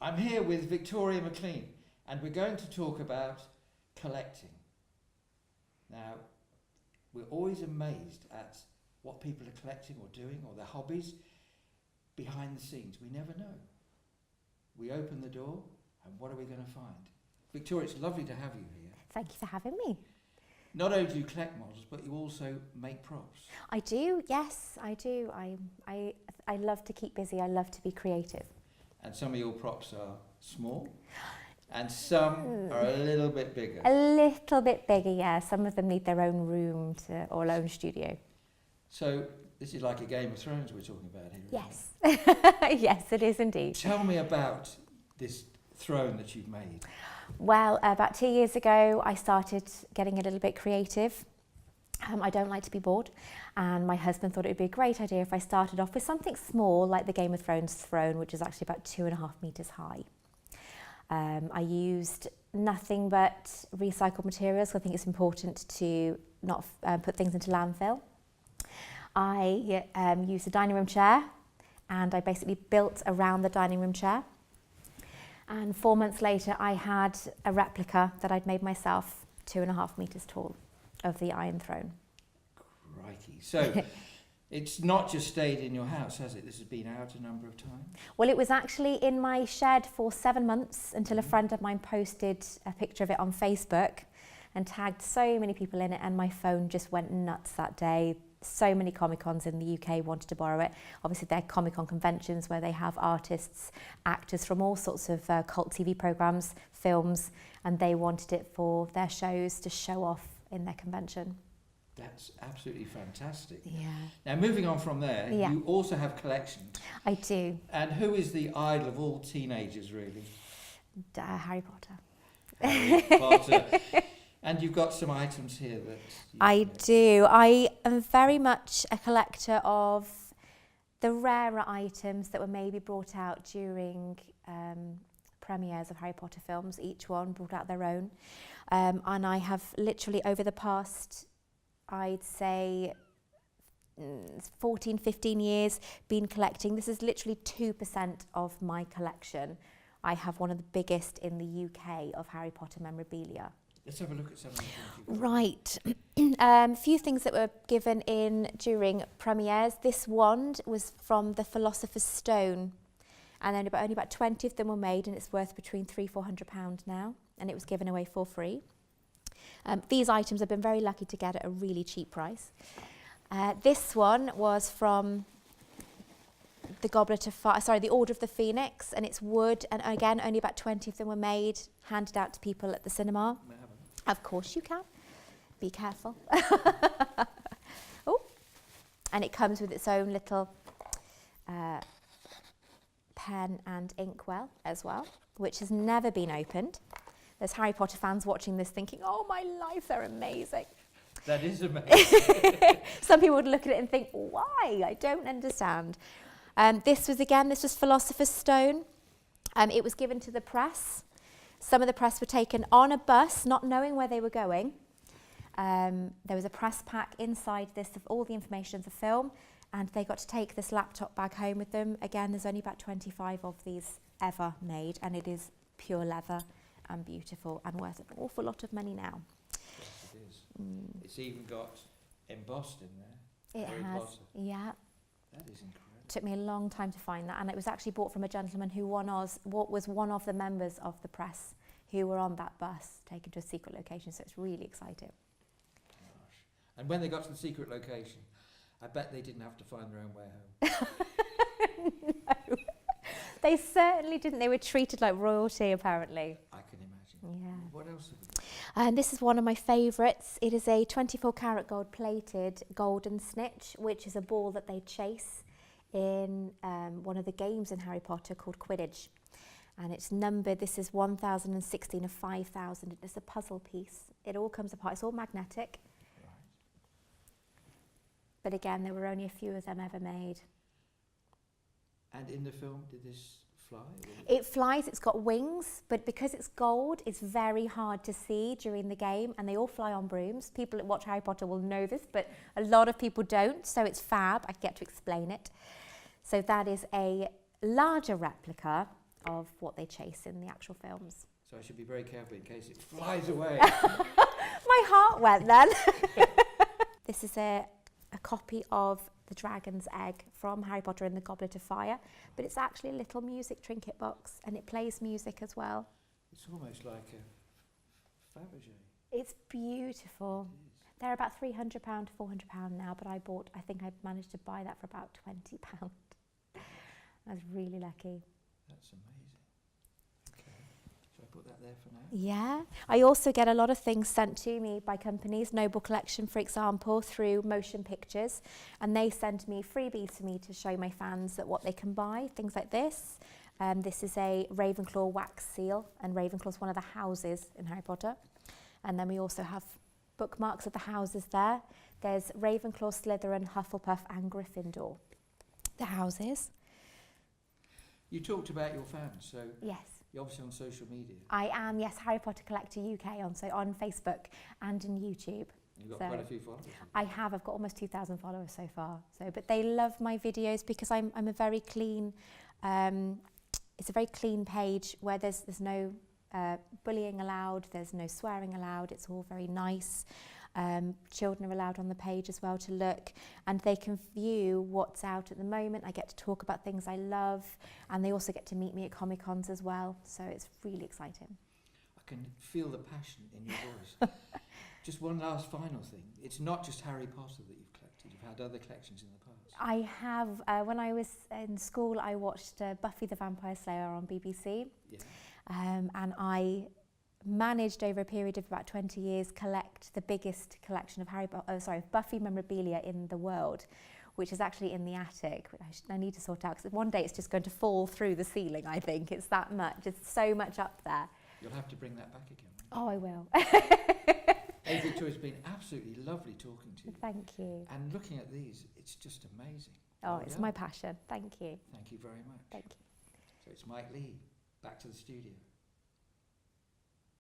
I'm here with Victoria McLean, and we're going to talk about collecting. Now, we're always amazed at what people are collecting or doing, or their hobbies. Behind the scenes, we never know. We open the door, and what are we going to find? Victoria, it's lovely to have you here. Thank you for having me. Not only do you collect models, but you also make props. I do, yes, I do. I love to keep busy. I love to be creative. And some of your props are small, and some are a little bit bigger. A little bit bigger, yeah. Some of them need their own room or own studio. So this is like a Game of Thrones we're talking about here. Yes, yes, it is indeed. Tell me about this throne that you've made. Well, about 2 years ago, I started getting a little bit creative. I don't like to be bored, and my husband thought it would be a great idea if I started off with something small like the Game of Thrones throne, which is actually about 2.5 meters high. I used nothing but recycled materials. I think it's important to not put things into landfill. I used a dining room chair, and I basically built around the dining room chair. And 4 months later, I had a replica that I'd made myself, 2.5 meters tall, of the Iron Throne. Crikey. So it's not just stayed in your house, has it? This has been out a number of times? Well, it was actually in my shed for 7 months until a friend of mine posted a picture of it on Facebook and tagged so many people in it, and my phone just went nuts that day. So many Comic-Cons in the UK wanted to borrow it. Obviously, they're Comic-Con conventions where they have artists, actors from all sorts of cult TV programmes, films, and they wanted it for their shows to show off in their convention. That's absolutely fantastic. Yeah. Now, moving on from there, Yeah. you also have collections. I do. And who is the idol of all teenagers, really? Harry Potter. Harry Potter. And you've got some items here that... I do. I am very much a collector of the rarer items that were maybe brought out during premieres of Harry Potter films. Each one brought out their own. And I have literally over the past, I'd say, 14, 15 years been collecting. This is literally 2% of my collection. I have one of the biggest in the UK of Harry Potter memorabilia. Let's have a look at some of the things you've got. Right. A few things that were given in during premieres. This wand was from the Philosopher's Stone, and then only about 20 of them were made, and it's worth between £300–400 now, and it was given away for free. These items I've been very lucky to get at a really cheap price. This one was from the Order of the Phoenix, and it's wood, and again only about 20 of them were made, handed out to people at the cinema. Of course you can. Be careful. Oh, and it comes with its own little pen and inkwell as well, which has never been opened. There's Harry Potter fans watching this thinking, oh my life, they're amazing. That is amazing. Some people would look at it and think, why? I don't understand. This was Philosopher's Stone. It was given to the press. Some of the press were taken on a bus, not knowing where they were going. There was a press pack inside this of all the information of the film, and they got to take this laptop bag home with them. Again, there's only about 25 of these ever made, and it is pure leather and beautiful and worth an awful lot of money now. Yes, it is. It's even got embossed in there. It Harry has, Potter. yeah. That is incredible. Took me a long time to find that, and it was actually bought from a gentleman who was one of the members of the press who were on that bus taken to a secret location, so it's really exciting. Gosh. And when they got to the secret location, I bet they didn't have to find their own way home. No, they certainly didn't. They were treated like royalty, apparently. I can imagine. Yeah. What else have we got? And this is one of my favourites. It is a 24-karat gold-plated golden snitch, which is a ball that they chase in one of the games in Harry Potter called Quidditch. And it's numbered, this is 1016 of 5000. It's a puzzle piece. It all comes apart. It's all magnetic. Right. But again, there were only a few of them ever made. And in the film, did this fly? It flies, it's got wings, but because it's gold, it's very hard to see during the game, and they all fly on brooms. People that watch Harry Potter will know this, but a lot of people don't, so it's fab. I get to explain it. So that is a larger replica of what they chase in the actual films. So I should be very careful in case it flies away. My heart went then. This is a copy of the dragon's egg from Harry Potter and the Goblet of Fire, but it's actually a little music trinket box, and it plays music as well. It's almost like a Fabergé. It's beautiful. They're about £300 to £400 now, but I think I managed to buy that for about £20. I was really lucky. That's amazing. Okay, should I put that there for now? Yeah. I also get a lot of things sent to me by companies, Noble Collection, for example, through Motion Pictures, and they send me freebies for me to show my fans that what they can buy, things like this. This is a Ravenclaw wax seal, and Ravenclaw's one of the houses in Harry Potter. And then we also have bookmarks of the houses there. There's Ravenclaw, Slytherin, Hufflepuff and Gryffindor, the houses. You talked about your fans, so Yes. you're obviously on social media. I am, yes, Harry Potter Collector UK on Facebook and in YouTube. You've got So quite a few followers. I've got almost 2,000 followers so far. But they love my videos because I'm a very clean, it's a very clean page where there's no bullying allowed, there's no swearing allowed, it's all very nice. Children are allowed on the page as well to look, and they can view what's out at the moment. I get to talk about things I love, and they also get to meet me at Comic-Cons as well, so it's really exciting. I can feel the passion in your voice. Just one last final thing. It's not just Harry Potter that you've collected, you've had other collections in the past. I have, when I was in school, I watched Buffy the Vampire Slayer on BBC. Yeah. And I managed over a period of about 20 years collect the biggest collection of Buffy memorabilia in the world, which is actually in the attic, which I need to sort out because one day it's just going to fall through the ceiling, I think. It's that much, it's so much up there. You'll have to bring that back again. Oh, I will. Hey Victoria, it's been absolutely lovely talking to you. Thank you. And looking at these, it's just amazing. Oh, Well it's done. my passion. Thank you. Thank you very much. Thank you. So it's Mike Lee, back to the studio.